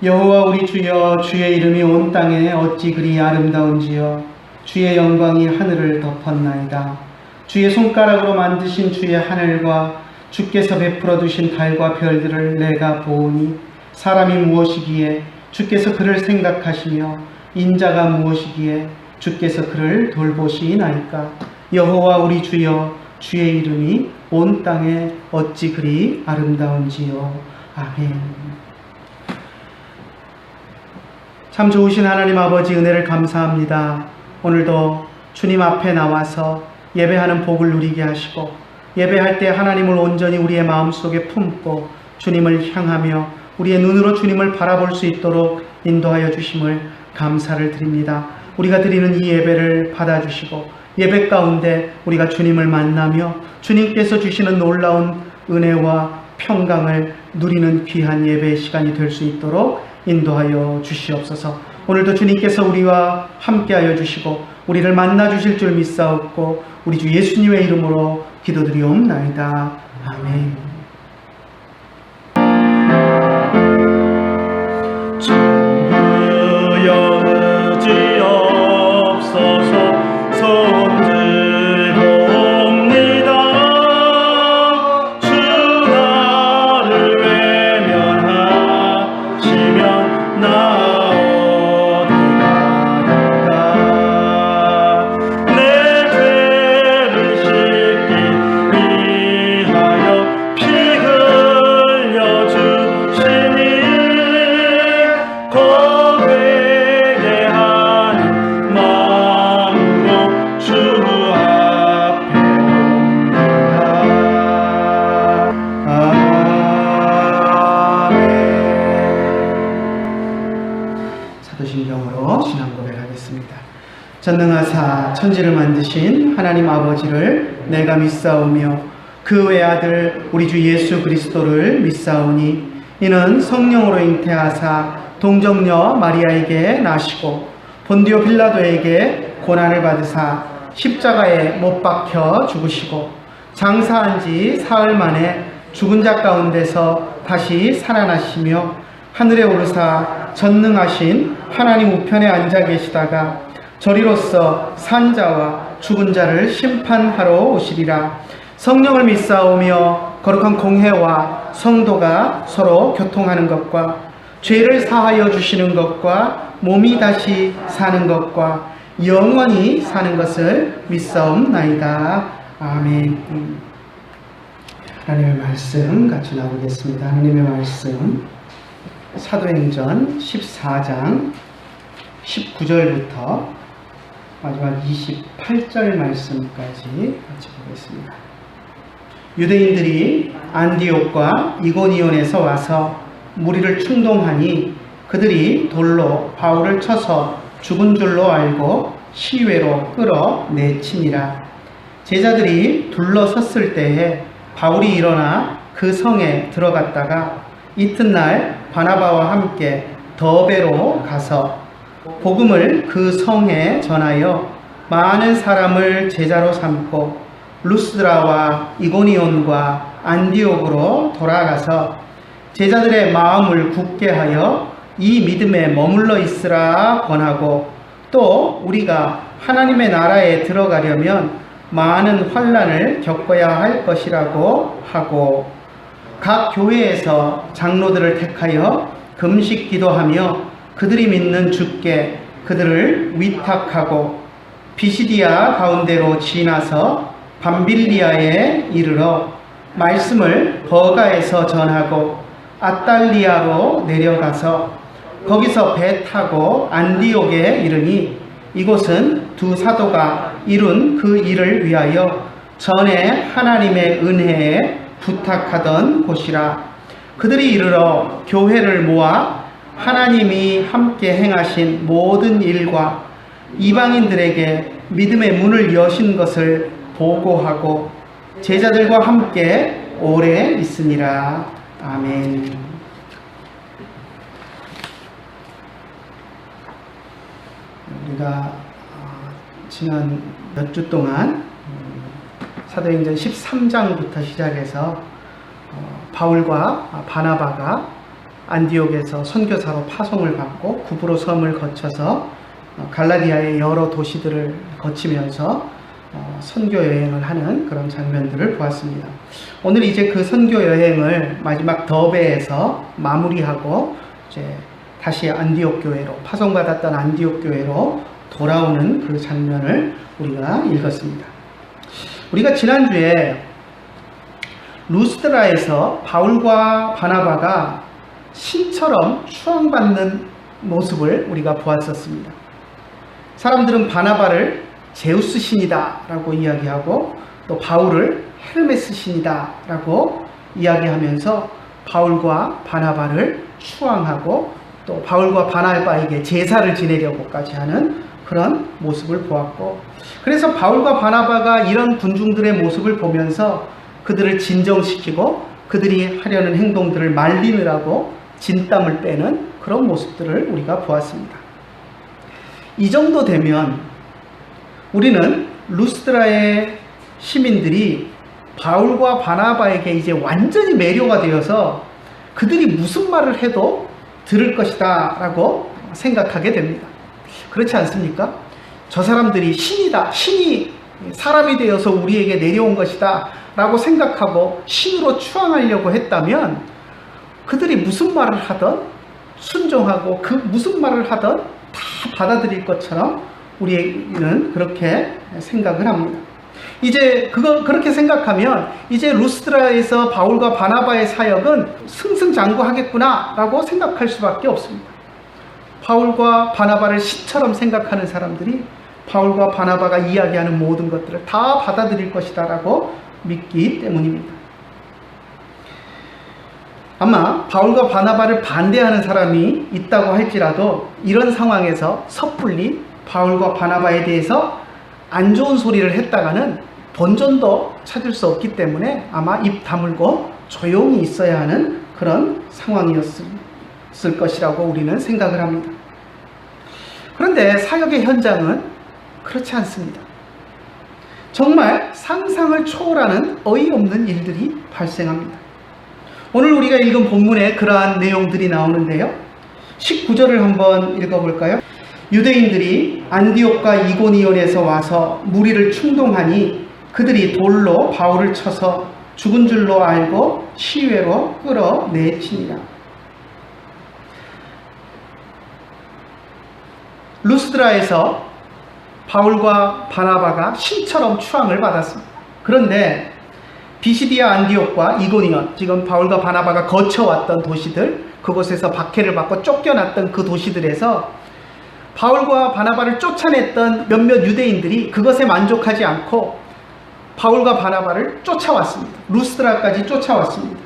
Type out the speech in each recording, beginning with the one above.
여호와 우리 주여, 주의 이름이 온 땅에 어찌 그리 아름다운지요. 주의 영광이 하늘을 덮었나이다. 주의 손가락으로 만드신 주의 하늘과 주께서 베풀어 두신 달과 별들을 내가 보오니, 사람이 무엇이기에 주께서 그를 생각하시며 인자가 무엇이기에 주께서 그를 돌보시나이까. 여호와 우리 주여, 주의 이름이 온 땅에 어찌 그리 아름다운지요. 아멘. 참 좋으신 하나님 아버지, 은혜를 감사합니다. 오늘도 주님 앞에 나와서 예배하는 복을 누리게 하시고, 예배할 때 하나님을 온전히 우리의 마음속에 품고 주님을 향하며 우리의 눈으로 주님을 바라볼 수 있도록 인도하여 주심을 감사를 드립니다. 우리가 드리는 이 예배를 받아주시고, 예배 가운데 우리가 주님을 만나며 주님께서 주시는 놀라운 은혜와 평강을 누리는 귀한 예배의 시간이 될 수 있도록 인도하여 주시옵소서. 오늘도 주님께서 우리와 함께하여 주시고 우리를 만나 주실 줄 믿사옵고, 우리 주 예수님의 이름으로 기도드리옵나이다. 아멘. 주여 의지없어서 손들고 옵니다. 주 나를 외면하시면 나 어디 가는가. 내 죄를 씻기 위하여 피 흘려 주시니 고백의 하는 마음으로 주 앞에 옵니다. 아멘. 사도신경으로 신앙 고백하겠습니다. 전능하사 천지를 만드신 하나님 아버지를 내가 믿사오며 그 외아들 우리 주 예수 그리스도를 믿사오니, 이는 성령으로 잉태하사 동정녀 마리아에게 나시고 본디오 빌라도에게 고난을 받으사 십자가에 못 박혀 죽으시고 장사한 지 사흘 만에 죽은 자 가운데서 다시 살아나시며 하늘에 오르사 전능하신 하나님 우편에 앉아 계시다가 저리로서 산자와 죽은 자를 심판하러 오시리라. 성령을 믿사오며 거룩한 공회와 성도가 서로 교통하는 것과 죄를 사하여 주시는 것과 몸이 다시 사는 것과 영원히 사는 것을 믿사옵나이다. 아멘. 하나님의 말씀 같이 나오겠습니다. 하나님의 말씀 사도행전 14장 19절부터 마지막 28절 말씀까지 같이 보겠습니다. 유대인들이 안디옥과 이고니온에서 와서 무리를 충동하니 그들이 돌로 바울을 쳐서 죽은 줄로 알고 시외로 끌어내치니라. 제자들이 둘러섰을 때에 바울이 일어나 그 성에 들어갔다가 이튿날 바나바와 함께 더베로 가서 복음을 그 성에 전하여 많은 사람을 제자로 삼고 루스드라와 이고니온과 안디옥으로 돌아가서 제자들의 마음을 굳게 하여 이 믿음에 머물러 있으라 권하고, 또 우리가 하나님의 나라에 들어가려면 많은 환난을 겪어야 할 것이라고 하고, 각 교회에서 장로들을 택하여 금식 기도하며 그들이 믿는 주께 그들을 위탁하고 비시디아 가운데로 지나서 밤빌리아에 이르러 말씀을 버가에서 전하고 아달리아로 내려가서 거기서 배 타고 안디옥에 이르니, 이곳은 두 사도가 이룬 그 일을 위하여 전에 하나님의 은혜에 부탁하던 곳이라. 그들이 이르러 교회를 모아 하나님이 함께 행하신 모든 일과 이방인들에게 믿음의 문을 여신 것을 보고하고 제자들과 함께 오래 있으니라. 아멘. 우리가 지난 몇 주 동안 사도행전 13장부터 시작해서 바울과 바나바가 안디옥에서 선교사로 파송을 받고 구브로 섬을 거쳐서 갈라디아의 여러 도시들을 거치면서 선교 여행을 하는 그런 장면들을 보았습니다. 오늘 이제 그 선교 여행을 마지막 더베에서 마무리하고 이제 다시 안디옥 교회로, 파송받았던 안디옥 교회로 돌아오는 그 장면을 우리가 읽었습니다. 우리가 지난주에 루스드라에서 바울과 바나바가 신처럼 추앙받는 모습을 우리가 보았었습니다. 사람들은 바나바를 제우스 신이다 라고 이야기하고 또 바울을 헤르메스 신이다 라고 이야기하면서 바울과 바나바를 추앙하고 또 바울과 바나바에게 제사를 지내려고까지 하는 그런 모습을 보았고, 그래서 바울과 바나바가 이런 군중들의 모습을 보면서 그들을 진정시키고 그들이 하려는 행동들을 말리느라고 진땀을 빼는 그런 모습들을 우리가 보았습니다. 이 정도 되면 우리는 루스드라의 시민들이 바울과 바나바에게 이제 완전히 매료가 되어서 그들이 무슨 말을 해도 들을 것이다 라고 생각하게 됩니다. 그렇지 않습니까? 저 사람들이 신이다, 신이 사람이 되어서 우리에게 내려온 것이다 라고 생각하고 신으로 추앙하려고 했다면 그들이 무슨 말을 하든 순종하고 그 무슨 말을 하든 다 받아들일 것처럼 우리는 그렇게 생각을 합니다. 이제 그렇게 생각하면 이제 루스드라에서 바울과 바나바의 사역은 승승장구하겠구나 라고 생각할 수밖에 없습니다. 바울과 바나바를 신처럼 생각하는 사람들이 바울과 바나바가 이야기하는 모든 것들을 다 받아들일 것이다 라고 믿기 때문입니다. 아마 바울과 바나바를 반대하는 사람이 있다고 할지라도 이런 상황에서 섣불리 바울과 바나바에 대해서 안 좋은 소리를 했다가는 본전도 찾을 수 없기 때문에 아마 입 다물고 조용히 있어야 하는 그런 상황이었을 것이라고 우리는 생각을 합니다. 그런데 사역의 현장은 그렇지 않습니다. 정말 상상을 초월하는 어이없는 일들이 발생합니다. 오늘 우리가 읽은 본문에 그러한 내용들이 나오는데요. 19절을 한번 읽어볼까요? 유대인들이 안디옥과 이고니온에서 와서 무리를 충동하니 그들이 돌로 바울을 쳐서 죽은 줄로 알고 시외로 끌어내치니라. 루스드라에서 바울과 바나바가 신처럼 추앙을 받았습니다. 그런데 비시디아 안디옥과 이고니온, 지금 바울과 바나바가 거쳐왔던 도시들, 그곳에서 박해를 받고 쫓겨났던 그 도시들에서 바울과 바나바를 쫓아냈던 몇몇 유대인들이 그것에 만족하지 않고 바울과 바나바를 쫓아왔습니다. 루스드라까지 쫓아왔습니다.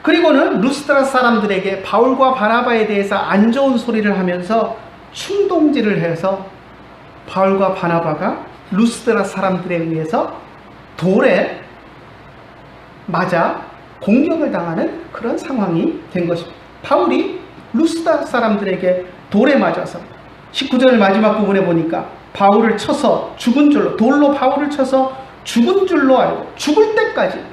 그리고는 루스드라 사람들에게 바울과 바나바에 대해서 안 좋은 소리를 하면서 충동질을 해서 바울과 바나바가 루스드라 사람들에 의해서 돌에 맞아 공격을 당하는 그런 상황이 된 것입니다. 바울이 루스드라 사람들에게 돌에 맞아서 19절 마지막 부분에 보니까 바울을 쳐서 죽은 줄로, 돌로 바울을 쳐서 죽은 줄로 알고 죽을 때까지,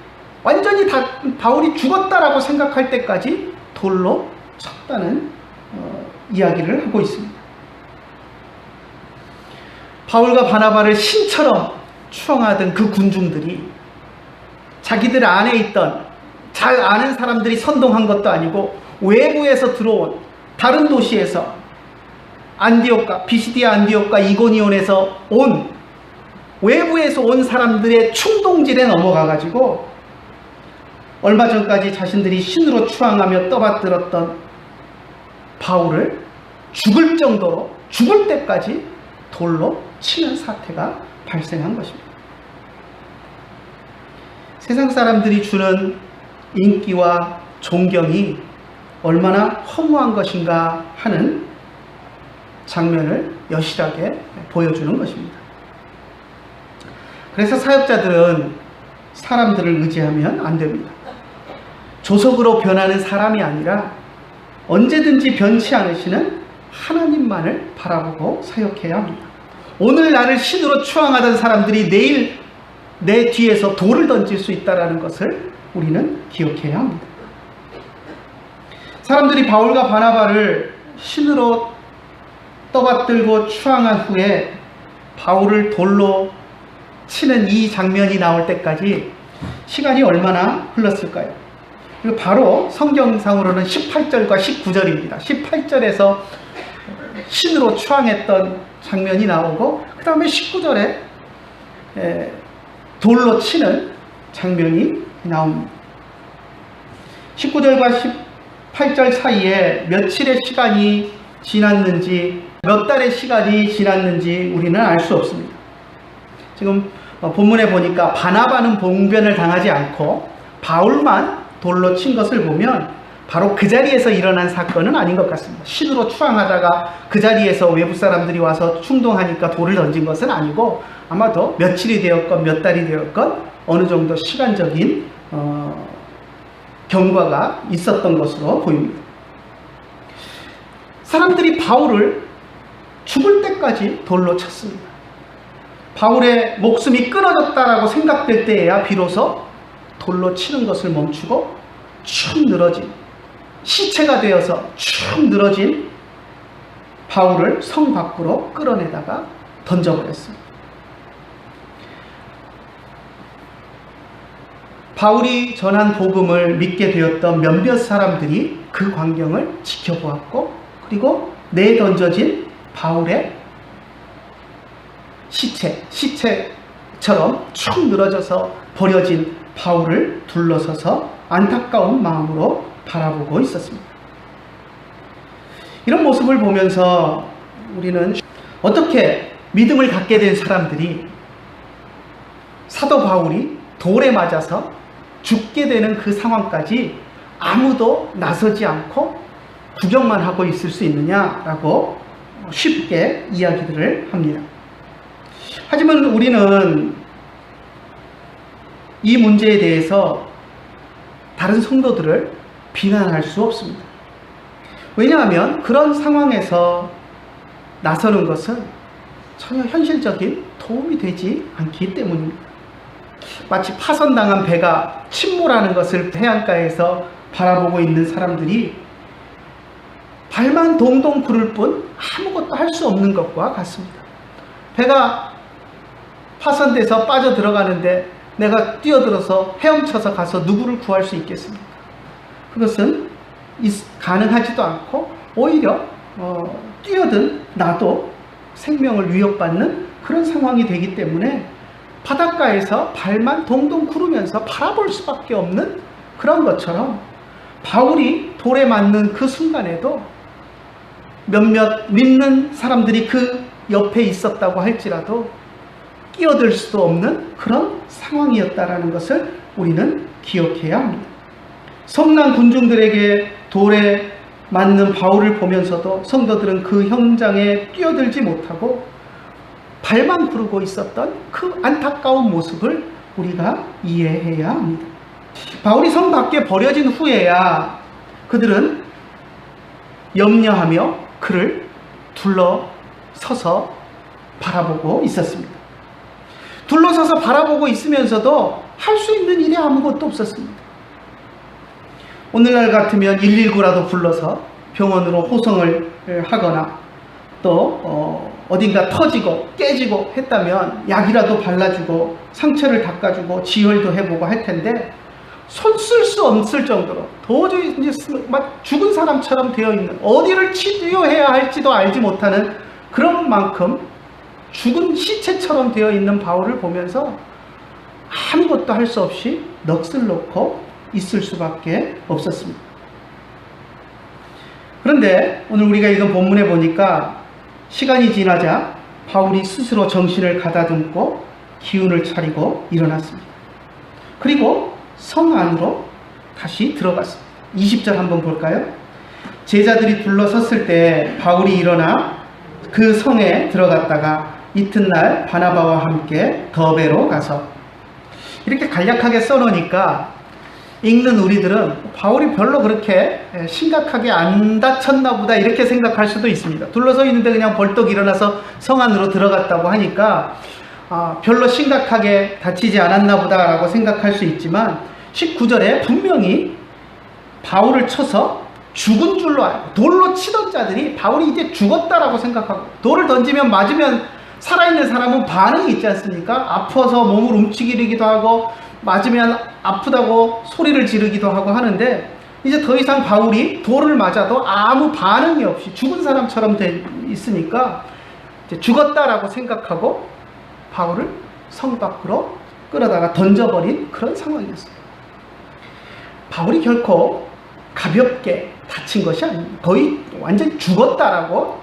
완전히 다 바울이 죽었다라고 생각할 때까지 돌로 쳤다는 이야기를 하고 있습니다. 바울과 바나바를 신처럼 추앙하던 그 군중들이 자기들 안에 있던 잘 아는 사람들이 선동한 것도 아니고 외부에서 들어온 다른 도시에서 안디옥과 비시디아 안디옥과 이고니온에서 온 외부에서 온 사람들의 충동질에 넘어가가지고 얼마 전까지 자신들이 신으로 추앙하며 떠받들었던 바울을 죽을 정도로, 죽을 때까지 돌로 치는 사태가 발생한 것입니다. 세상 사람들이 주는 인기와 존경이 얼마나 허무한 것인가 하는 장면을 여실하게 보여주는 것입니다. 그래서 사역자들은 사람들을 의지하면 안 됩니다. 조석으로 변하는 사람이 아니라 언제든지 변치 않으시는 하나님만을 바라보고 사역해야 합니다. 오늘 나를 신으로 추앙하던 사람들이 내일 내 뒤에서 돌을 던질 수 있다는 것을 우리는 기억해야 합니다. 사람들이 바울과 바나바를 신으로 떠받들고 추앙한 후에 바울을 돌로 치는 이 장면이 나올 때까지 시간이 얼마나 흘렀을까요? 그리고 바로 성경상으로는 18절과 19절입니다. 18절에서 신으로 추앙했던 장면이 나오고 그 다음에 19절에 돌로 치는 장면이 나옵니다. 19절과 18절 사이에 며칠의 시간이 지났는지 몇 달의 시간이 지났는지 우리는 알 수 없습니다. 지금 본문에 보니까 바나바는 봉변을 당하지 않고 바울만 돌로 친 것을 보면 바로 그 자리에서 일어난 사건은 아닌 것 같습니다. 신으로 추앙하다가 그 자리에서 외부 사람들이 와서 충동하니까 돌을 던진 것은 아니고 아마도 며칠이 되었건 몇 달이 되었건 어느 정도 시간적인 경과가 있었던 것으로 보입니다. 사람들이 바울을 죽을 때까지 돌로 쳤습니다. 바울의 목숨이 끊어졌다라고 생각될 때에야 비로소 돌로 치는 것을 멈추고 축 늘어진 시체가 되어서 축 늘어진 바울을 성 밖으로 끌어내다가 던져버렸습니다. 바울이 전한 복음을 믿게 되었던 몇몇 사람들이 그 광경을 지켜보았고 그리고 내던져진 바울의 시체처럼 축 늘어져서 버려진 바울을 둘러서서 안타까운 마음으로 바라보고 있었습니다. 이런 모습을 보면서 우리는 어떻게 믿음을 갖게 된 사람들이 사도 바울이 돌에 맞아서 죽게 되는 그 상황까지 아무도 나서지 않고 구경만 하고 있을 수 있느냐라고 쉽게 이야기들을 합니다. 하지만 우리는 이 문제에 대해서 다른 성도들을 비난할 수 없습니다. 왜냐하면 그런 상황에서 나서는 것은 전혀 현실적인 도움이 되지 않기 때문입니다. 마치 파손당한 배가 침몰하는 것을 해안가에서 바라보고 있는 사람들이 발만 동동 구를 뿐 아무것도 할 수 없는 것과 같습니다. 배가 파손돼서 빠져 들어가는데 내가 뛰어들어서 헤엄쳐서 가서 누구를 구할 수 있겠습니까? 그것은 가능하지도 않고 오히려 뛰어든 나도 생명을 위협받는 그런 상황이 되기 때문에 바닷가에서 발만 동동 구르면서 바라볼 수밖에 없는 그런 것처럼 바울이 돌에 맞는 그 순간에도 몇몇 믿는 사람들이 그 옆에 있었다고 할지라도 끼어들 수도 없는 그런 상황이었다라는 것을 우리는 기억해야 합니다. 성난 군중들에게 돌에 맞는 바울을 보면서도 성도들은 그 현장에 뛰어들지 못하고 발만 구르고 있었던 그 안타까운 모습을 우리가 이해해야 합니다. 바울이 성 밖에 버려진 후에야 그들은 염려하며 그를 둘러서서 바라보고 있었습니다. 둘러서서 바라보고 있으면서도 할 수 있는 일이 아무것도 없었습니다. 오늘날 같으면 119라도 불러서 병원으로 호송을 하거나 또 어딘가 터지고 깨지고 했다면 약이라도 발라주고 상처를 닦아주고 지혈도 해보고 할 텐데 손 쓸 수 없을 정도로 도저히 이제 막 죽은 사람처럼 되어 있는, 어디를 치료해야 할지도 알지 못하는 그런 만큼 죽은 시체처럼 되어 있는 바울을 보면서 아무것도 할 수 없이 넋을 놓고 있을 수밖에 없었습니다. 그런데 오늘 우리가 읽은 본문에 보니까 시간이 지나자 바울이 스스로 정신을 가다듬고 기운을 차리고 일어났습니다. 그리고 성 안으로 다시 들어갔습니다. 20절 한번 볼까요? 제자들이 둘러섰을 때 바울이 일어나 그 성에 들어갔다가 이튿날 바나바와 함께 더베로 가서, 이렇게 간략하게 써놓으니까 읽는 우리들은 바울이 별로 그렇게 심각하게 안 다쳤나 보다 이렇게 생각할 수도 있습니다. 둘러서 있는데 그냥 벌떡 일어나서 성 안으로 들어갔다고 하니까 별로 심각하게 다치지 않았나 보다 라고 생각할 수 있지만 19절에 분명히 바울을 쳐서 죽은 줄로 알고 돌로 치던 자들이 바울이 이제 죽었다라고 생각하고, 돌을 던지면 맞으면 살아있는 사람은 반응이 있지 않습니까? 아파서 몸을 움츠리기도 하고 맞으면 아프다고 소리를 지르기도 하고 하는데, 이제 더 이상 바울이 돌을 맞아도 아무 반응이 없이 죽은 사람처럼 돼 있으니까 이제 죽었다라고 생각하고 바울을 성 밖으로 끌어다가 던져버린 그런 상황이었어요. 바울이 결코 가볍게 다친 것이 아닙니다. 거의 완전히 죽었다라고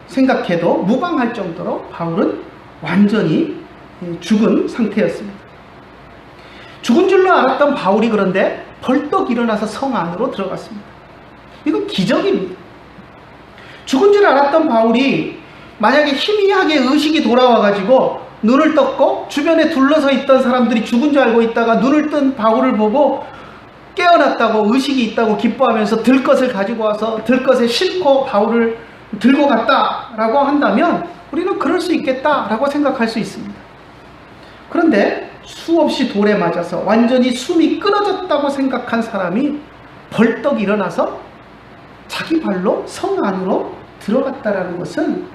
생각해도 무방할 정도로 바울은 완전히 죽은 상태였습니다. 죽은 줄로 알았던 바울이 그런데 벌떡 일어나서 성 안으로 들어갔습니다. 이건 기적입니다. 죽은 줄 알았던 바울이 만약에 희미하게 의식이 돌아와가지고 눈을 떴고 주변에 둘러서 있던 사람들이 죽은 줄 알고 있다가 눈을 뜬 바울을 보고 깨어났다고, 의식이 있다고 기뻐하면서 들것을 가지고 와서 들것에 싣고 바울을 들고 갔다라고 한다면 우리는 그럴 수 있겠다라고 생각할 수 있습니다. 그런데 수없이 돌에 맞아서 완전히 숨이 끊어졌다고 생각한 사람이 벌떡 일어나서 자기 발로 성 안으로 들어갔다라는 것은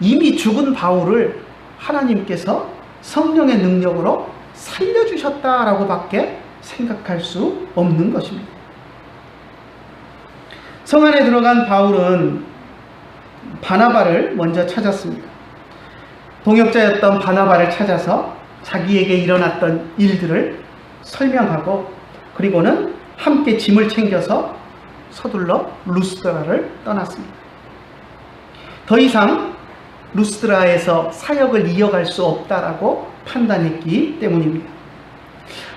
이미 죽은 바울을 하나님께서 성령의 능력으로 살려주셨다라고 밖에 생각할 수 없는 것입니다. 성 안에 들어간 바울은 바나바를 먼저 찾았습니다. 동역자였던 바나바를 찾아서 자기에게 일어났던 일들을 설명하고, 그리고는 함께 짐을 챙겨서 서둘러 루스드라를 떠났습니다. 더 이상 루스드라에서 사역을 이어갈 수 없다라고 판단했기 때문입니다.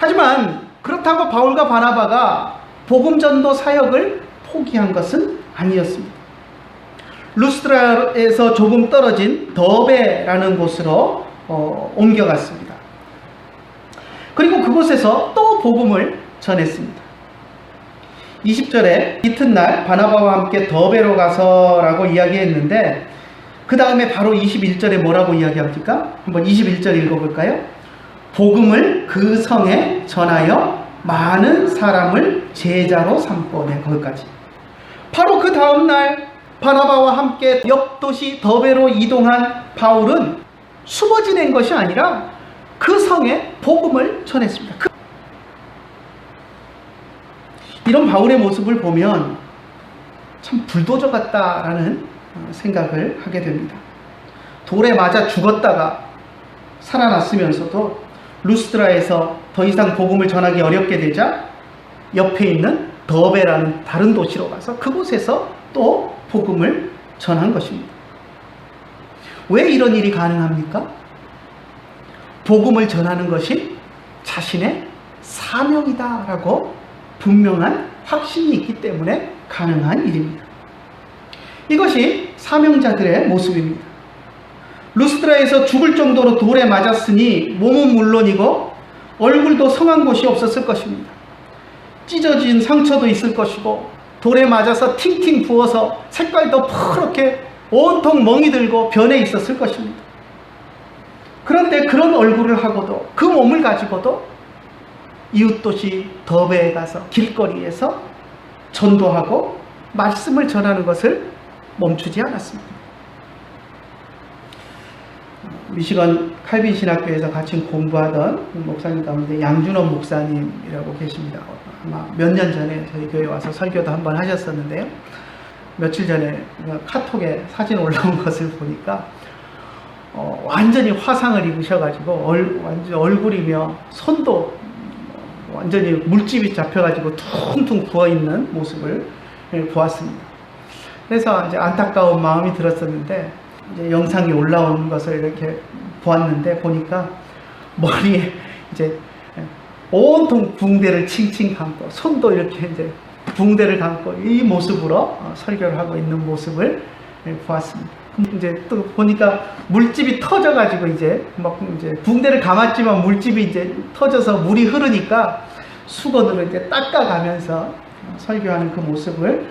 하지만 그렇다고 바울과 바나바가 복음 전도 사역을 포기한 것은 아니었습니다. 루스드라에서 조금 떨어진 더베라는 곳으로 옮겨갔습니다. 그리고 그곳에서 또 복음을 전했습니다. 20절에 이튿날 바나바와 함께 더베로 가서라고 이야기했는데, 그 다음에 바로 21절에 뭐라고 이야기합니까? 한번 21절 읽어볼까요? 복음을 그 성에 전하여 많은 사람을 제자로 삼고, 네, 거기까지. 바로 그 다음날 바나바와 함께 옆도시 더베로 이동한 바울은 숨어 지낸 것이 아니라 그 성에 복음을 전했습니다. 이런 바울의 모습을 보면 참 불도저 같다라는 생각을 하게 됩니다. 돌에 맞아 죽었다가 살아났으면서도 루스드라에서 더 이상 복음을 전하기 어렵게 되자 옆에 있는 더베라는 다른 도시로 가서 그곳에서 또 복음을 전한 것입니다. 왜 이런 일이 가능합니까? 복음을 전하는 것이 자신의 사명이다라고 분명한 확신이 있기 때문에 가능한 일입니다. 이것이 사명자들의 모습입니다. 루스드라에서 죽을 정도로 돌에 맞았으니 몸은 물론이고 얼굴도 성한 곳이 없었을 것입니다. 찢어진 상처도 있을 것이고 돌에 맞아서 팅팅 부어서 색깔도 퍼렇게 온통 멍이 들고 변해 있었을 것입니다. 그런데 그런 얼굴을 하고도, 그 몸을 가지고도 이웃도시 더베에 가서 길거리에서 전도하고 말씀을 전하는 것을 멈추지 않았습니다. 미시건 칼빈 신학교에서 같이 공부하던 목사님 가운데 양준원 목사님이라고 계십니다. 아마 몇 년 전에 저희 교회 와서 설교도 한번 하셨었는데요. 며칠 전에 카톡에 사진 올라온 것을 보니까 완전히 화상을 입으셔가지고 완전 얼굴이며 손도 완전히 물집이 잡혀가지고 퉁퉁 부어있는 모습을 보았습니다. 그래서 이제 안타까운 마음이 들었었는데, 이제 영상이 올라온 것을 이렇게 보았는데, 보니까 머리에 이제 온통 붕대를 칭칭 감고 손도 이렇게 이제 붕대를 감고 이 모습으로 설교를 하고 있는 모습을 보았습니다. 이제 또 보니까 물집이 터져가지고 이제 막 이제 붕대를 감았지만 물집이 이제 터져서 물이 흐르니까 수건으로 이제 닦아가면서 설교하는 그 모습을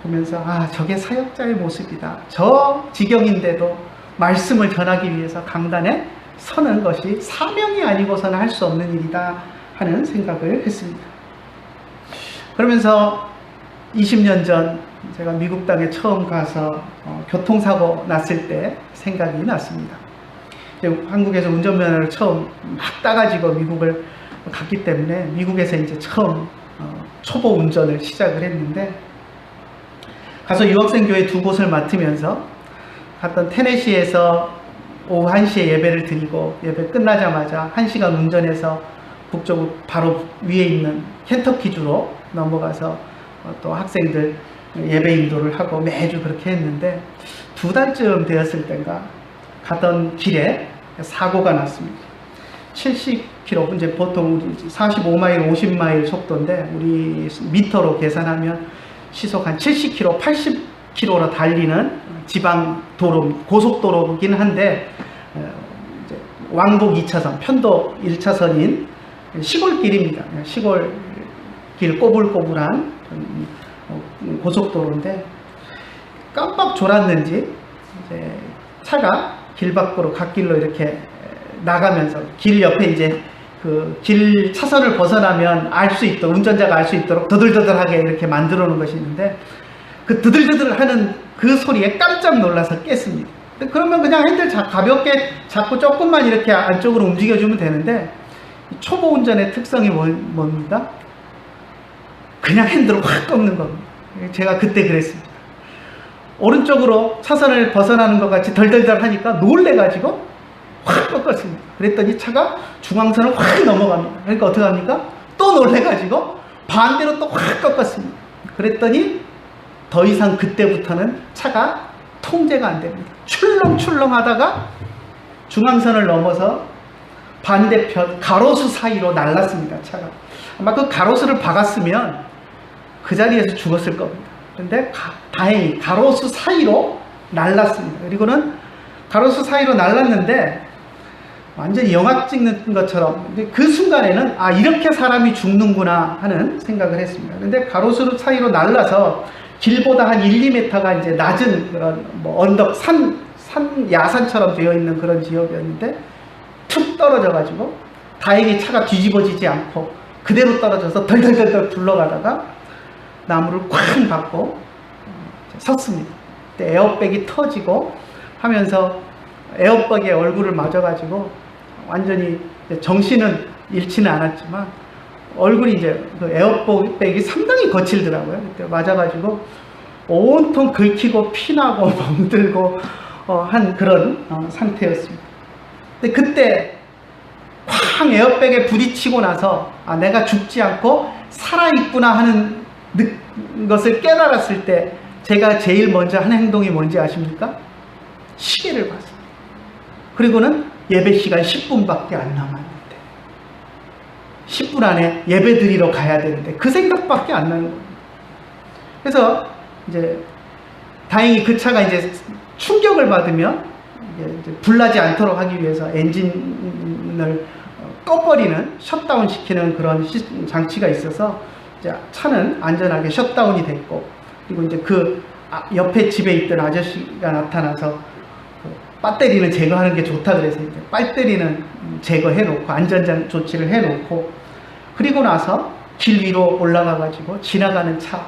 보면서, 아, 저게 사역자의 모습이다. 저 지경인데도 말씀을 전하기 위해서 강단에 서는 것이 사명이 아니고서는 할 수 없는 일이다 하는 생각을 했습니다. 그러면서 20년 전 제가 미국 땅에 처음 가서 교통사고 났을 때 생각이 났습니다. 한국에서 운전면허를 처음 막 따가지고 미국을 갔기 때문에 미국에서 이제 처음 초보 운전을 시작을 했는데, 가서 유학생 교회 두 곳을 맡으면서 갔던 테네시에서 오후 1시에 예배를 드리고, 예배 끝나자마자 1시간 운전해서 북쪽으로 바로 위에 있는 켄터키주로 넘어가서 또 학생들 예배 인도를 하고 매주 그렇게 했는데, 2달쯤 되었을 때인가 가던 길에 사고가 났습니다. 70km, 이제 보통 45마일, 50마일 속도인데 우리 미터로 계산하면 시속 한 70km, 80km로 달리는 지방 도로, 고속도로이긴 한데 이제 왕복 2차선, 편도 1차선인 시골길입니다. 시골길 꼬불꼬불한 고속도로인데, 깜빡 졸았는지 이제 차가 길 밖으로 갓길로 이렇게 나가면서 길 옆에 이제 그 길 차선을 벗어나면 알 수 있도록, 운전자가 알 수 있도록 더들더들하게 이렇게 만들어 놓은 것이 있는데, 그 드들드들 하는 그 소리에 깜짝 놀라서 깼습니다. 그러면 그냥 핸들 가볍게 잡고 조금만 이렇게 안쪽으로 움직여주면 되는데, 초보 운전의 특성이 뭡니까? 그냥 핸들을 확 꺾는 겁니다. 제가 그때 그랬습니다. 오른쪽으로 차선을 벗어나는 것 같이 덜덜덜 하니까 놀래가지고 확 꺾었습니다. 그랬더니 차가 중앙선을 확 넘어갑니다. 그러니까 어떻게 합니까? 또 놀래가지고 반대로 또 확 꺾었습니다. 그랬더니 더 이상 그때부터는 차가 통제가 안 됩니다. 출렁출렁 하다가 중앙선을 넘어서 반대편 가로수 사이로 날랐습니다. 차가. 아마 그 가로수를 박았으면 그 자리에서 죽었을 겁니다. 그런데 다행히 가로수 사이로 날랐습니다. 그리고는 가로수 사이로 날랐는데 완전히 영화 찍는 것처럼, 그 순간에는 아, 이렇게 사람이 죽는구나 하는 생각을 했습니다. 그런데 가로수 사이로 날라서 길보다 한 1, 2m가 이제 낮은 그런 뭐 언덕, 야산처럼 되어 있는 그런 지역이었는데, 툭 떨어져가지고 다행히 차가 뒤집어지지 않고 그대로 떨어져서 덜덜덜덜 굴러가다가 나무를 쾅 받고 섰습니다. 그때 에어백이 터지고 하면서 에어백에 얼굴을 맞아가지고 완전히 정신은 잃지는 않았지만 얼굴이 이제 그 에어백이 상당히 거칠더라고요. 그때 맞아가지고 온통 긁히고 피나고 멍들고 한 그런 상태였습니다. 근데 그때 쾅 에어백에 부딪히고 나서 아, 내가 죽지 않고 살아있구나 하는 것을 깨달았을 때 제가 제일 먼저 한 행동이 뭔지 아십니까? 시계를 봤습니다. 그리고는 예배 시간 10분밖에 안 남았는데 10분 안에 예배 드리러 가야 되는데 그 생각밖에 안 나는 겁니다. 그래서 이제 다행히 그 차가 이제 충격을 받으면 이제 불나지 않도록 하기 위해서 엔진을 꺼버리는, 셧다운 시키는 그런 장치가 있어서 이제 차는 안전하게 셧다운이 됐고, 그리고 이제 그 옆에 집에 있던 아저씨가 나타나서 배터리는 제거하는 게 좋다 그래서 이제 배터리는 제거해놓고 안전장 조치를 해놓고, 그리고 나서 길 위로 올라가가지고 지나가는 차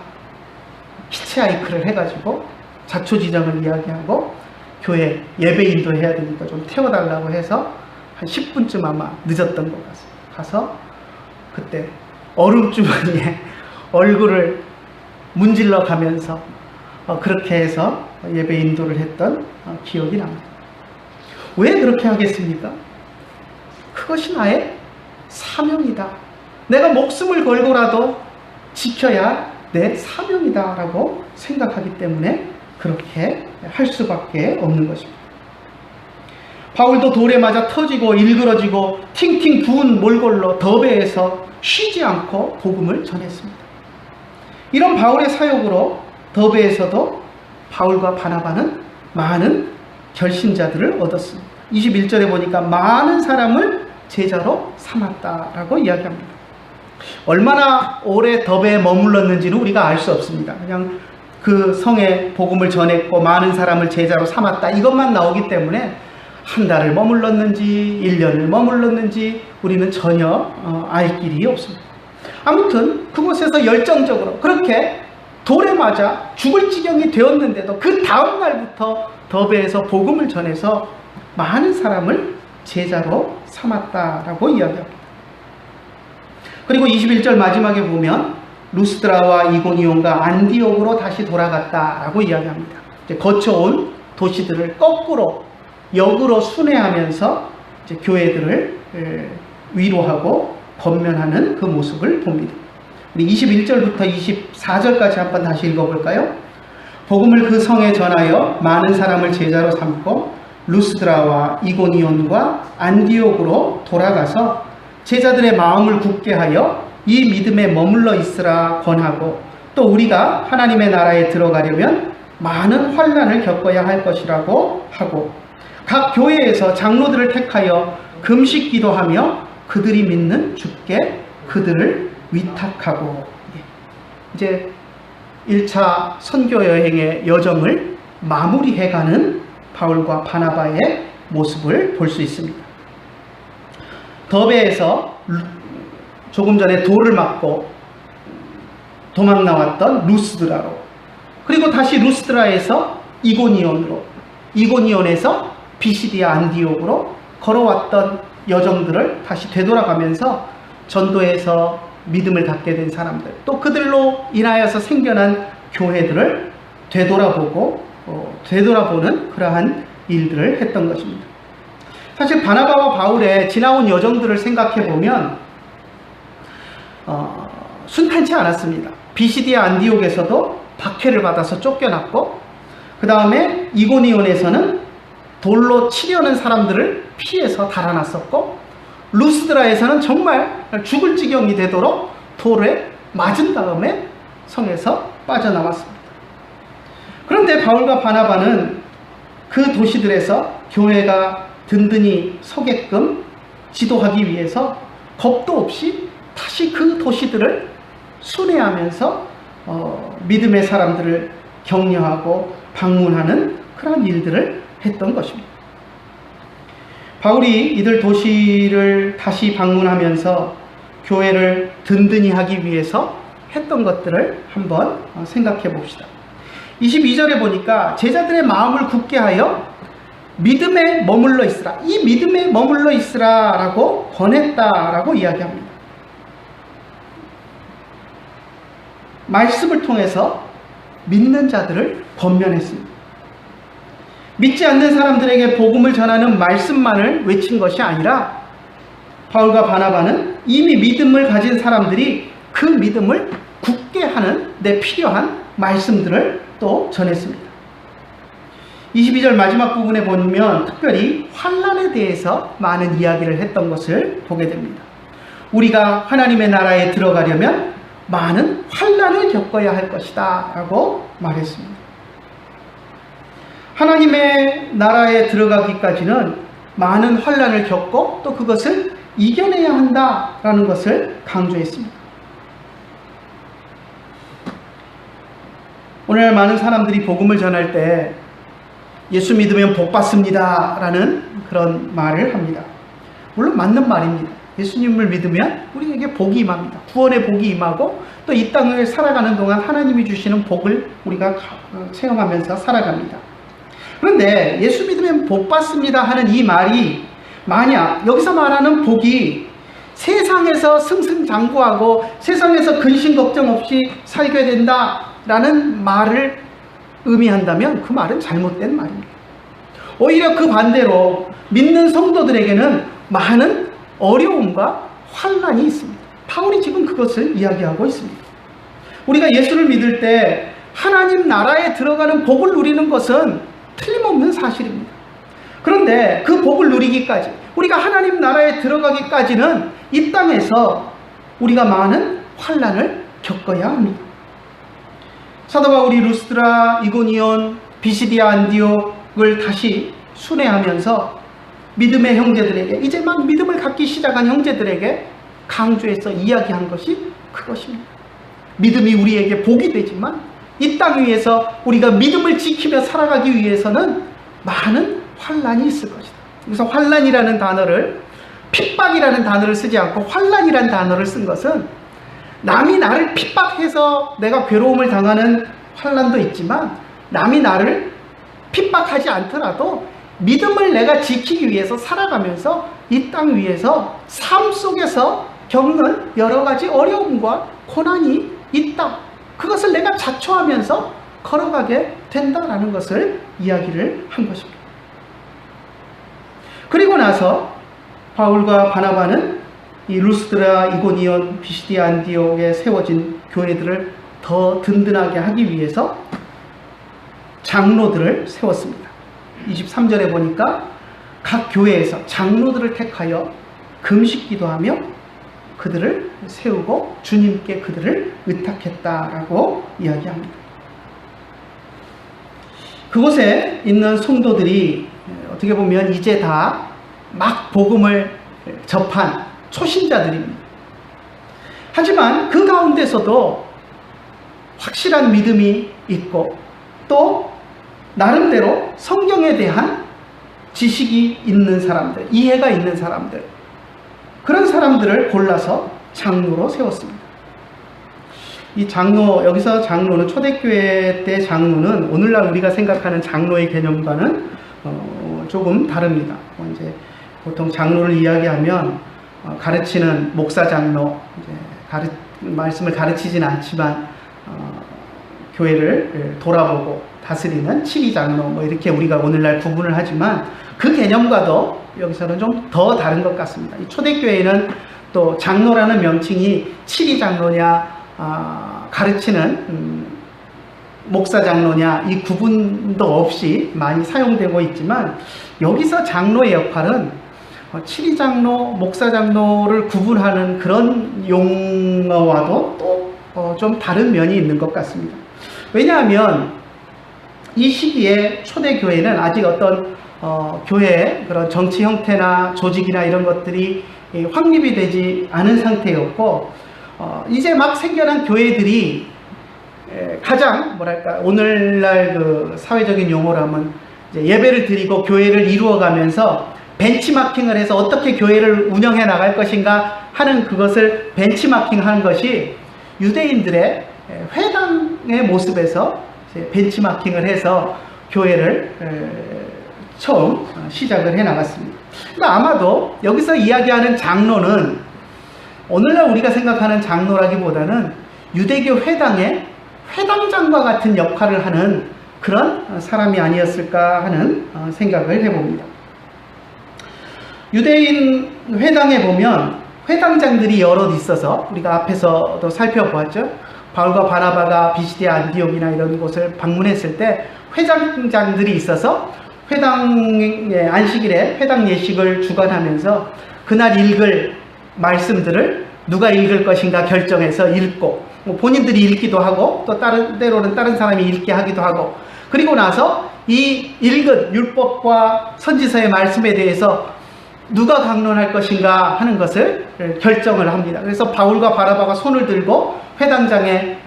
히치하이크를 해가지고 자초지정을 이야기하고 교회 예배 인도해야 되니까 좀 태워달라고 해서 한 10분쯤 아마 늦었던 것 같습니다. 가서 그때 얼음주머니에 얼굴을 문질러 가면서 그렇게 해서 예배 인도를 했던 기억이 납니다. 왜 그렇게 하겠습니까? 그것이 나의 사명이다. 내가 목숨을 걸고라도 지켜야 내 사명이다 라고 생각하기 때문에 그렇게 할 수밖에 없는 것입니다. 바울도 돌에 맞아 터지고 일그러지고 팅팅 부은 몰골로 더베에서 쉬지 않고 복음을 전했습니다. 이런 바울의 사역으로 더베에서도 바울과 바나바는 많은 결신자들을 얻었습니다. 21절에 보니까 많은 사람을 제자로 삼았다라고 이야기합니다. 얼마나 오래 더베에 머물렀는지는 우리가 알 수 없습니다. 그냥 그 성에 복음을 전했고 많은 사람을 제자로 삼았다 이것만 나오기 때문에 한 달을 머물렀는지 1년을 머물렀는지 우리는 전혀 알 길이 없습니다. 아무튼 그곳에서 열정적으로 그렇게 돌에 맞아 죽을 지경이 되었는데도 그 다음 날부터 더베에서 복음을 전해서 많은 사람을 제자로 삼았다라고 이야기합니다. 그리고 21절 마지막에 보면 루스드라와 이고니온과 안디옥으로 다시 돌아갔다라고 이야기합니다. 이제 거쳐온 도시들을 거꾸로 역으로 순회하면서 이제 교회들을 위로하고 권면하는 그 모습을 봅니다. 우리 21절부터 24절까지 한번 다시 읽어볼까요? 복음을 그 성에 전하여 많은 사람을 제자로 삼고 루스드라와 이고니온과 안디옥으로 돌아가서 제자들의 마음을 굳게 하여 이 믿음에 머물러 있으라 권하고, 또 우리가 하나님의 나라에 들어가려면 많은 환난을 겪어야 할 것이라고 하고, 각 교회에서 장로들을 택하여 금식 기도하며 그들이 믿는 주께 그들을 위탁하고. 이제 1차 선교 여행의 여정을 마무리해가는 바울과 바나바의 모습을 볼 수 있습니다. 더베에서 조금 전에 돌을 맞고 도망 나왔던 루스드라로, 그리고 다시 루스드라에서 이고니온으로, 이고니온에서 비시디아 안디옥으로 걸어왔던 여정들을 다시 되돌아가면서 전도에서 믿음을 갖게 된 사람들, 또 그들로 인하여서 생겨난 교회들을 되돌아보는 그러한 일들을 했던 것입니다. 사실 바나바와 바울의 지나온 여정들을 생각해 보면 순탄치 않았습니다. 비시디아 안디옥에서도 박해를 받아서 쫓겨났고, 그 다음에 이고니온에서는 돌로 치려는 사람들을 피해서 달아났었고, 루스드라에서는 정말 죽을 지경이 되도록 돌에 맞은 다음에 성에서 빠져나왔습니다. 그런데 바울과 바나바는 그 도시들에서 교회가 든든히 서게끔 지도하기 위해서 겁도 없이 다시 그 도시들을 순회하면서 믿음의 사람들을 격려하고 방문하는 그런 일들을 했던 것입니다. 바울이 이들 도시를 다시 방문하면서 교회를 든든히 하기 위해서 했던 것들을 한번 생각해 봅시다. 22절에 보니까 제자들의 마음을 굳게 하여 믿음에 머물러 있으라, 이 믿음에 머물러 있으라 라고 권했다라고 이야기합니다. 말씀을 통해서 믿는 자들을 권면했습니다. 믿지 않는 사람들에게 복음을 전하는 말씀만을 외친 것이 아니라 바울과 바나바는 이미 믿음을 가진 사람들이 그 믿음을 굳게 하는 데 필요한 말씀들을 또 전했습니다. 22절 마지막 부분에 보면 특별히 환난에 대해서 많은 이야기를 했던 것을 보게 됩니다. 우리가 하나님의 나라에 들어가려면 많은 환난을 겪어야 할 것이다 라고 말했습니다. 하나님의 나라에 들어가기까지는 많은 환난을 겪고 또 그것을 이겨내야 한다라는 것을 강조했습니다. 오늘날 많은 사람들이 복음을 전할 때 예수 믿으면 복 받습니다 라는 그런 말을 합니다. 물론 맞는 말입니다. 예수님을 믿으면 우리에게 복이 임합니다. 구원의 복이 임하고 또 이 땅을 살아가는 동안 하나님이 주시는 복을 우리가 체험하면서 살아갑니다. 그런데 예수 믿으면 복 받습니다 하는 이 말이 만약 여기서 말하는 복이 세상에서 승승장구하고 세상에서 근심 걱정 없이 살게 된다라는 말을 의미한다면 그 말은 잘못된 말입니다. 오히려 그 반대로 믿는 성도들에게는 많은 어려움과 환난이 있습니다. 바울이 지금 그것을 이야기하고 있습니다. 우리가 예수를 믿을 때 하나님 나라에 들어가는 복을 누리는 것은 틀림없는 사실입니다. 그런데 그 복을 누리기까지, 우리가 하나님 나라에 들어가기까지는 이 땅에서 우리가 많은 환난을 겪어야 합니다. 사도 바울이 루스드라, 이고니온, 비시디아 안디옥을 다시 순회하면서 믿음의 형제들에게, 이제 막 믿음을 갖기 시작한 형제들에게 강조해서 이야기한 것이 그것입니다. 믿음이 우리에게 복이 되지만 이 땅 위에서 우리가 믿음을 지키며 살아가기 위해서는 많은 환난이 있을 것이다. 그래서 환난이라는 단어를, 핍박이라는 단어를 쓰지 않고 환난이라는 단어를 쓴 것은 남이 나를 핍박해서 내가 괴로움을 당하는 환난도 있지만 남이 나를 핍박하지 않더라도 믿음을 내가 지키기 위해서 살아가면서 이 땅 위에서 삶 속에서 겪는 여러 가지 어려움과 고난이 있다. 그것을 내가 자초하면서 걸어가게 된다라는 것을 이야기를 한 것입니다. 그리고 나서 바울과 바나바는 이 루스드라, 이고니온, 비시디아, 안디옥에 세워진 교회들을 더 든든하게 하기 위해서 장로들을 세웠습니다. 23절에 보니까 각 교회에서 장로들을 택하여 금식 기도하며 그들을 세우고 주님께 그들을 의탁했다라고 이야기합니다. 그곳에 있는 성도들이 어떻게 보면 이제 다 막 복음을 접한 초신자들입니다. 하지만 그 가운데서도 확실한 믿음이 있고 또 나름대로 성경에 대한 지식이 있는 사람들, 이해가 있는 사람들, 그런 사람들을 골라서 장로로 세웠습니다. 이 장로, 여기서 장로는 초대교회 때 장로는 오늘날 우리가 생각하는 장로의 개념과는 조금 다릅니다. 이제 보통 장로를 이야기하면 가르치는 목사 장로, 이제 말씀을 가르치지는 않지만 교회를 돌아보고 다스리는 치리 장로, 뭐 이렇게 우리가 오늘날 구분을 하지만 그 개념과도 여기서는 좀 더 다른 것 같습니다. 이 초대교회는 또 장로라는 명칭이 치리 장로냐, 가르치는 목사 장로냐 이 구분도 없이 많이 사용되고 있지만 여기서 장로의 역할은 치리 장로, 목사 장로를 구분하는 그런 용어와도 또 좀 다른 면이 있는 것 같습니다. 왜냐하면 이 시기에 초대교회는 아직 어떤 교회의 그런 정치 형태나 조직이나 이런 것들이 확립이 되지 않은 상태였고 이제 막 생겨난 교회들이 가장 뭐랄까 오늘날 그 사회적인 용어로 하면 이제 예배를 드리고 교회를 이루어가면서 벤치마킹을 해서 어떻게 교회를 운영해 나갈 것인가 하는 그것을 벤치마킹하는 것이 유대인들의 회당의 모습에서 이제 벤치마킹을 해서 교회를 처음 시작을 해 나갔습니다. 그러니까 아마도 여기서 이야기하는 장로는 오늘날 우리가 생각하는 장로라기보다는 유대교 회당의 회당장과 같은 역할을 하는 그런 사람이 아니었을까 하는 생각을 해봅니다. 유대인 회당에 보면 회당장들이 여럿 있어서 우리가 앞에서도 살펴보았죠. 바울과 바나바가 비시디아, 안디옥이나 이런 곳을 방문했을 때 회당장들이 있어서 회당의 안식일에 회당 예식을 주관하면서 그날 읽을 말씀들을 누가 읽을 것인가 결정해서 읽고 본인들이 읽기도 하고 또 때로는 다른 사람이 읽게 하기도 하고 그리고 나서 이 읽은 율법과 선지서의 말씀에 대해서 누가 강론할 것인가 하는 것을 결정을 합니다. 그래서 바울과 바나바가 손을 들고 회당장에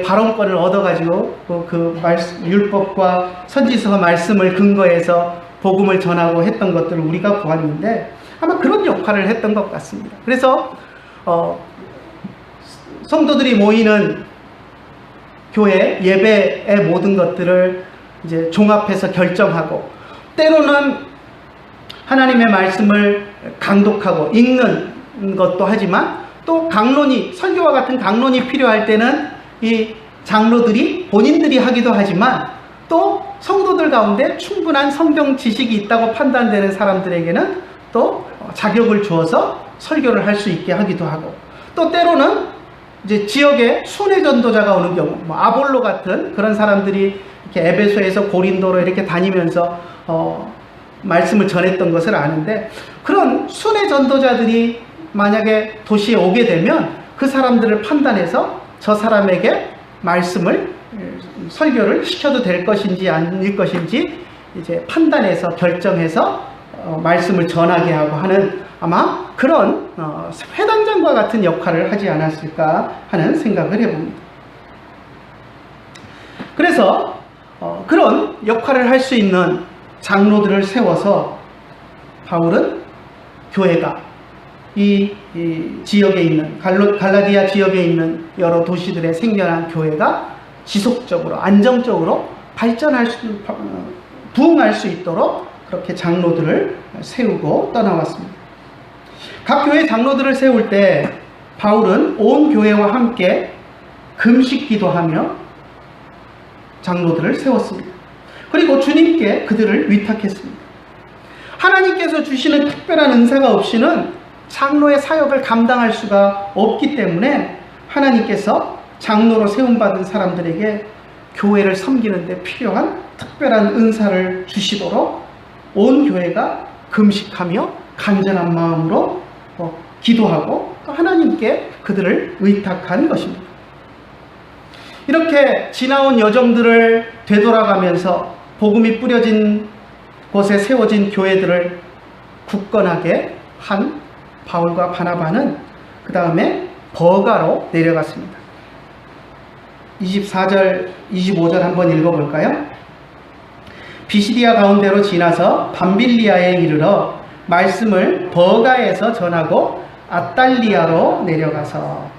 발언권을 얻어가지고 그 율법과 선지서 말씀을 근거해서 복음을 전하고 했던 것들을 우리가 보았는데 아마 그런 역할을 했던 것 같습니다. 그래서 성도들이 모이는 교회 예배의 모든 것들을 이제 종합해서 결정하고 때로는 하나님의 말씀을 강독하고 읽는 것도 하지만 또 강론이 설교와 같은 강론이 필요할 때는 이 장로들이 본인들이 하기도 하지만 또 성도들 가운데 충분한 성경 지식이 있다고 판단되는 사람들에게는 또 자격을 주어서 설교를 할 수 있게 하기도 하고 또 때로는 이제 지역에 순회 전도자가 오는 경우 뭐 아볼로 같은 그런 사람들이 이렇게 에베소에서 고린도로 이렇게 다니면서 말씀을 전했던 것을 아는데 그런 순회 전도자들이 만약에 도시에 오게 되면 그 사람들을 판단해서 저 사람에게 말씀을 설교를 시켜도 될 것인지 아닐 것인지 이제 판단해서 결정해서 말씀을 전하게 하고 하는 아마 그런 회당장과 같은 역할을 하지 않았을까 하는 생각을 해봅니다. 그래서 그런 역할을 할 수 있는 장로들을 세워서 바울은 교회가 이 지역에 있는 갈라디아 지역에 있는 여러 도시들의 생겨난 교회가 지속적으로 안정적으로 부흥할 수 있도록 그렇게 장로들을 세우고 떠나왔습니다. 각 교회 장로들을 세울 때 바울은 온 교회와 함께 금식 기도하며 장로들을 세웠습니다. 그리고 주님께 그들을 위탁했습니다. 하나님께서 주시는 특별한 은사가 없이는 장로의 사역을 감당할 수가 없기 때문에 하나님께서 장로로 세움받은 사람들에게 교회를 섬기는 데 필요한 특별한 은사를 주시도록 온 교회가 금식하며 간절한 마음으로 기도하고 또 하나님께 그들을 의탁한 것입니다. 이렇게 지나온 여정들을 되돌아가면서 복음이 뿌려진 곳에 세워진 교회들을 굳건하게 한 바울과 바나바는 그 다음에 버가로 내려갔습니다. 24절, 25절 한번 읽어볼까요? 비시디아 가운데로 지나서 밤빌리아에 이르러 말씀을 버가에서 전하고 아탈리아로 내려가서,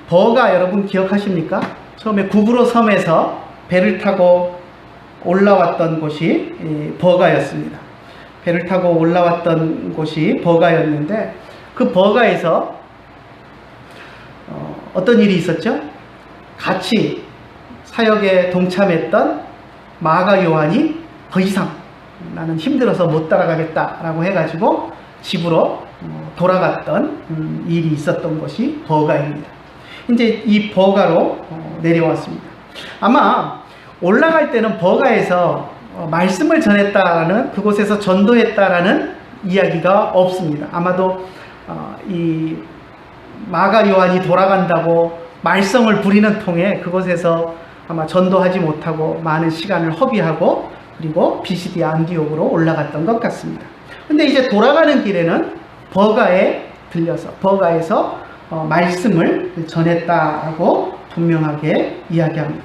버가 여러분 기억하십니까? 처음에 구브로 섬에서 배를 타고 올라왔던 곳이 버가였습니다. 배를 타고 올라왔던 곳이 버가였는데 그 버가에서 어떤 일이 있었죠? 같이 사역에 동참했던 마가 요한이 더 이상 나는 힘들어서 못 따라가겠다라고 해가지고 집으로 돌아갔던 일이 있었던 것이 버가입니다. 이제 이 버가로 내려왔습니다. 아마 올라갈 때는 버가에서 말씀을 전했다라는, 그곳에서 전도했다라는 이야기가 없습니다. 아마도 이 마가 요한이 돌아간다고 말썽을 부리는 통에 그곳에서 아마 전도하지 못하고 많은 시간을 허비하고 그리고 비시디아 안디옥으로 올라갔던 것 같습니다. 근데 이제 돌아가는 길에는 버가에 들려서 버가에서 말씀을 전했다고 분명하게 이야기합니다.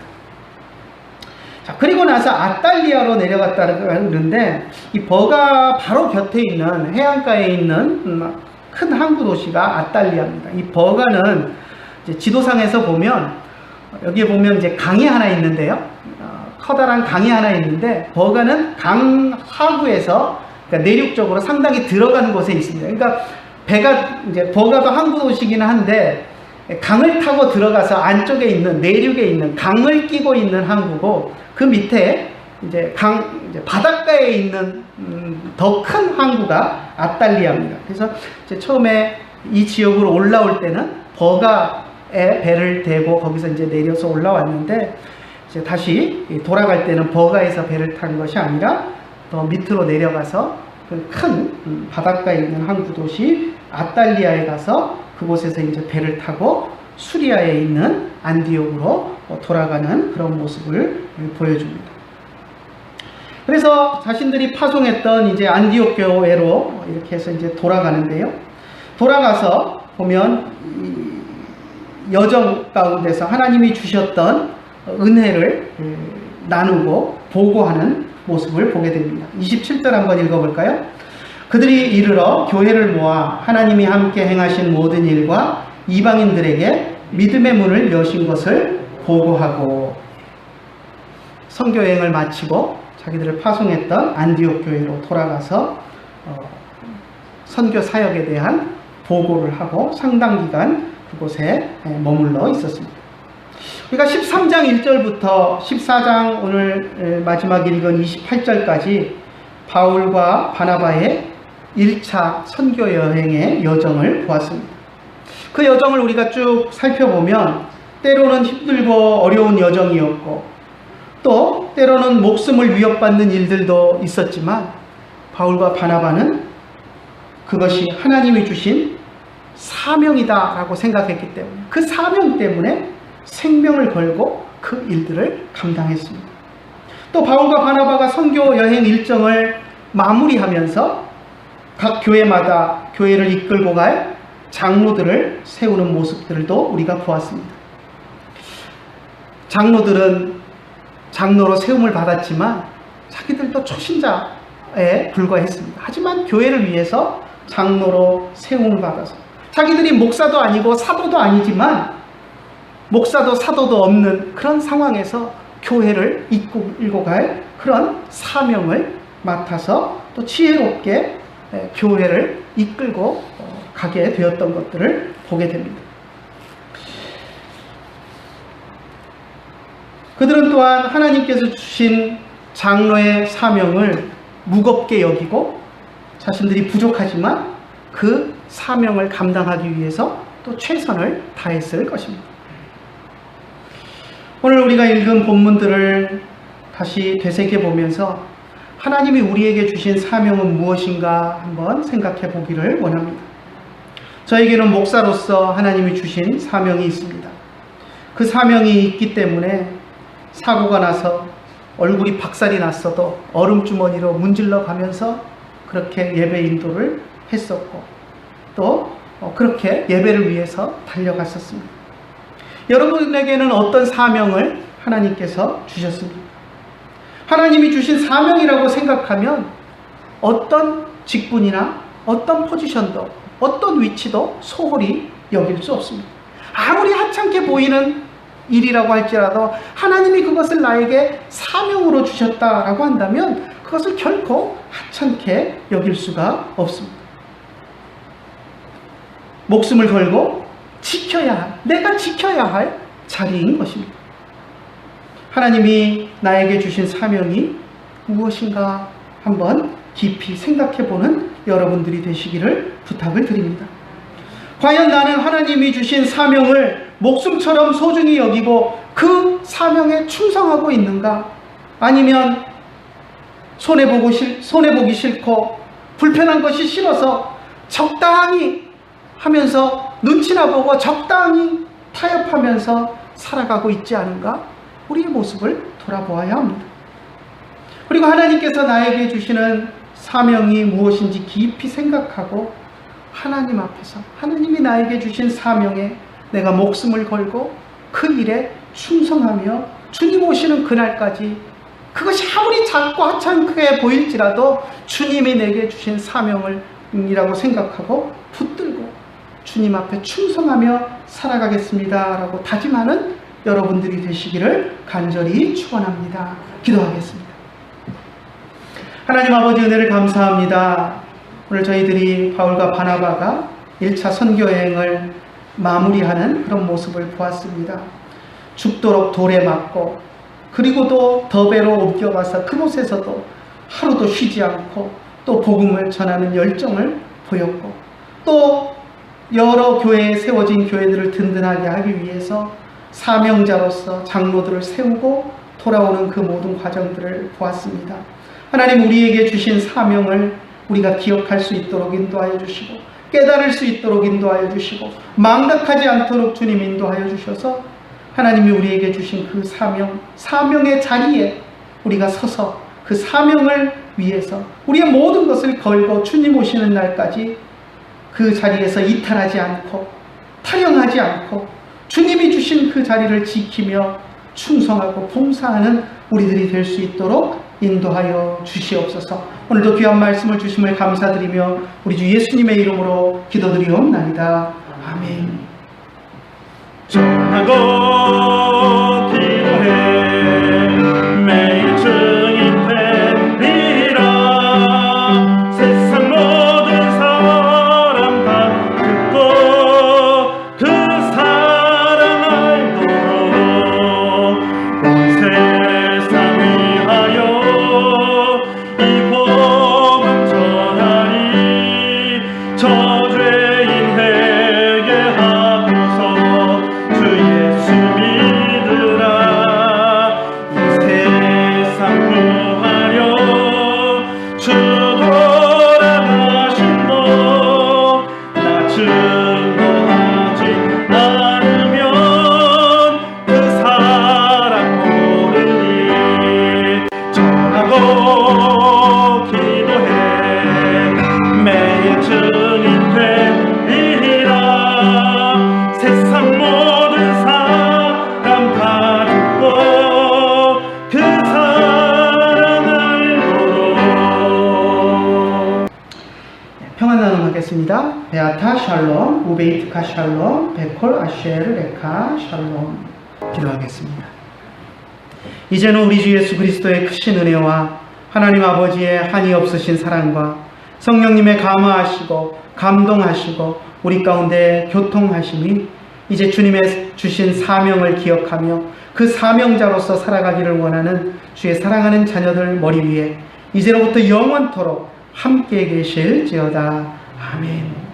자, 그리고 나서 아탈리아로 내려갔다고 하는데 이 버가 바로 곁에 있는 해안가에 있는 큰 항구 도시가 아탈리아입니다. 이 버가는 이제 지도상에서 보면 여기에 보면 이제 강이 하나 있는데요. 커다란 강이 하나 있는데 버가는 강 하구에서 그러니까 내륙적으로 상당히 들어가는 곳에 있습니다. 그러니까 배가 이제 버가도 항구 도시기는 한데 강을 타고 들어가서 안쪽에 있는 내륙에 있는 강을 끼고 있는 항구고 그 밑에 이제 이제 바닷가에 있는 더 큰 항구가 아탈리아입니다. 그래서 이제 처음에 이 지역으로 올라올 때는 버가에 배를 대고 거기서 이제 내려서 올라왔는데 이제 다시 돌아갈 때는 버가에서 배를 탄 것이 아니라 더 밑으로 내려가서 그 큰 바닷가에 있는 항구 도시 아탈리아에 가서 그곳에서 이제 배를 타고 수리아에 있는 안디옥으로 돌아가는 그런 모습을 보여줍니다. 그래서 자신들이 파송했던 이제 안디옥 교회로 이렇게 해서 이제 돌아가는데요. 돌아가서 보면 여정 가운데서 하나님이 주셨던 은혜를 나누고 보고하는 모습을 보게 됩니다. 27절 한번 읽어볼까요? 그들이 이르러 교회를 모아 하나님이 함께 행하신 모든 일과 이방인들에게 믿음의 문을 여신 것을 보고하고 선교여행을 마치고 자기들을 파송했던 안디옥 교회로 돌아가서 선교 사역에 대한 보고를 하고 상당 기간 그곳에 머물러 있었습니다. 그러니까 13장 1절부터 14장 오늘 마지막 읽은 28절까지 바울과 바나바의 1차 선교 여행의 여정을 보았습니다. 그 여정을 우리가 쭉 살펴보면 때로는 힘들고 어려운 여정이었고 또 때로는 목숨을 위협받는 일들도 있었지만 바울과 바나바는 그것이 하나님이 주신 사명이다라고 생각했기 때문에 그 사명 때문에 생명을 걸고 그 일들을 감당했습니다. 또 바울과 바나바가 선교 여행 일정을 마무리하면서 각 교회마다 교회를 이끌고 갈 장로들을 세우는 모습들도 우리가 보았습니다. 장로들은 장로로 세움을 받았지만 자기들도 초신자 불과했습니다. 하지만 교회를 위해서 장로로 세움을 받아서 자기들이 목사도 아니고 사도도 아니지만 목사도 사도도 없는 그런 상황에서 교회를 이끌고 갈 그런 사명을 맡아서 또 지혜롭게 교회를 이끌고 가게 되었던 것들을 보게 됩니다. 그들은 또한 하나님께서 주신 장로의 사명을 무겁게 여기고 자신들이 부족하지만 그 사명을 감당하기 위해서 또 최선을 다했을 것입니다. 오늘 우리가 읽은 본문들을 다시 되새겨보면서 하나님이 우리에게 주신 사명은 무엇인가 한번 생각해 보기를 원합니다. 저에게는 목사로서 하나님이 주신 사명이 있습니다. 그 사명이 있기 때문에 사고가 나서 얼굴이 박살이 났어도 얼음주머니로 문질러 가면서 그렇게 예배 인도를 했었고 또 그렇게 예배를 위해서 달려갔었습니다. 여러분에게는 어떤 사명을 하나님께서 주셨습니까? 하나님이 주신 사명이라고 생각하면 어떤 직분이나 어떤 포지션도 어떤 위치도 소홀히 여길 수 없습니다. 아무리 하찮게 보이는 일이라고 할지라도 하나님이 그것을 나에게 사명으로 주셨다라고 한다면 그것을 결코 하찮게 여길 수가 없습니다. 목숨을 걸고 내가 지켜야 할 자리인 것입니다. 하나님이 나에게 주신 사명이 무엇인가 한번 깊이 생각해보는 여러분들이 되시기를 부탁을 드립니다. 과연 나는 하나님이 주신 사명을 목숨처럼 소중히 여기고 그 사명에 충성하고 있는가? 아니면 손해보기 싫고 불편한 것이 싫어서 적당히 하면서 눈치나 보고 적당히 타협하면서 살아가고 있지 않은가? 우리의 모습을 돌아보아야 합니다. 그리고 하나님께서 나에게 주시는 사명이 무엇인지 깊이 생각하고 하나님 앞에서 하나님이 나에게 주신 사명에 내가 목숨을 걸고 그 일에 충성하며 주님 오시는 그날까지 그것이 아무리 작고 하찮게 보일지라도 주님이 내게 주신 사명이라고 생각하고 붙들고 주님 앞에 충성하며 살아가겠습니다 라고 다짐하는 여러분들이 되시기를 간절히 축원합니다. 기도하겠습니다. 하나님 아버지 은혜를 감사합니다. 오늘 저희들이 바울과 바나바가 1차 선교여행을 마무리하는 그런 모습을 보았습니다. 죽도록 돌에 맞고 그리고도 더베로 옮겨가서 그곳에서도 하루도 쉬지 않고 또 복음을 전하는 열정을 보였고 또 여러 교회에 세워진 교회들을 든든하게 하기 위해서 사명자로서 장로들을 세우고 돌아오는 그 모든 과정들을 보았습니다. 하나님 우리에게 주신 사명을 우리가 기억할 수 있도록 인도하여 주시고 깨달을 수 있도록 인도하여 주시고 망각하지 않도록 주님 인도하여 주셔서 하나님이 우리에게 주신 그 사명의 자리에 우리가 서서 그 사명을 위해서 우리의 모든 것을 걸고 주님 오시는 날까지 그 자리에서 이탈하지 않고 탈영하지 않고 주님이 주신 그 자리를 지키며 충성하고 봉사하는 우리들이 될 수 있도록 인도하여 주시옵소서. 오늘도 귀한 말씀을 주심을 감사드리며 우리 주 예수님의 이름으로 기도드리옵나이다. 아멘. 전하고 기도해 매일 증인되리라. 세상 모든 사람 다 듣고 그 사랑 알도록 온 세상 위하여 이 복음 전하리. 저죄인 회개하 베아타 샬롬, 우베이트카 샬롬, 베콜 아쉐르 레카 샬롬. 기도하겠습니다. 이제는 우리 주 예수 그리스도의 크신 은혜와 하나님 아버지의 한이 없으신 사랑과 성령님의 감화하시고 감동하시고 우리 가운데 교통하심이 이제 주님의 주신 사명을 기억하며 그 사명자로서 살아가기를 원하는 주의 사랑하는 자녀들 머리 위에 이제로부터 영원토록 함께 계실지어다. 아멘.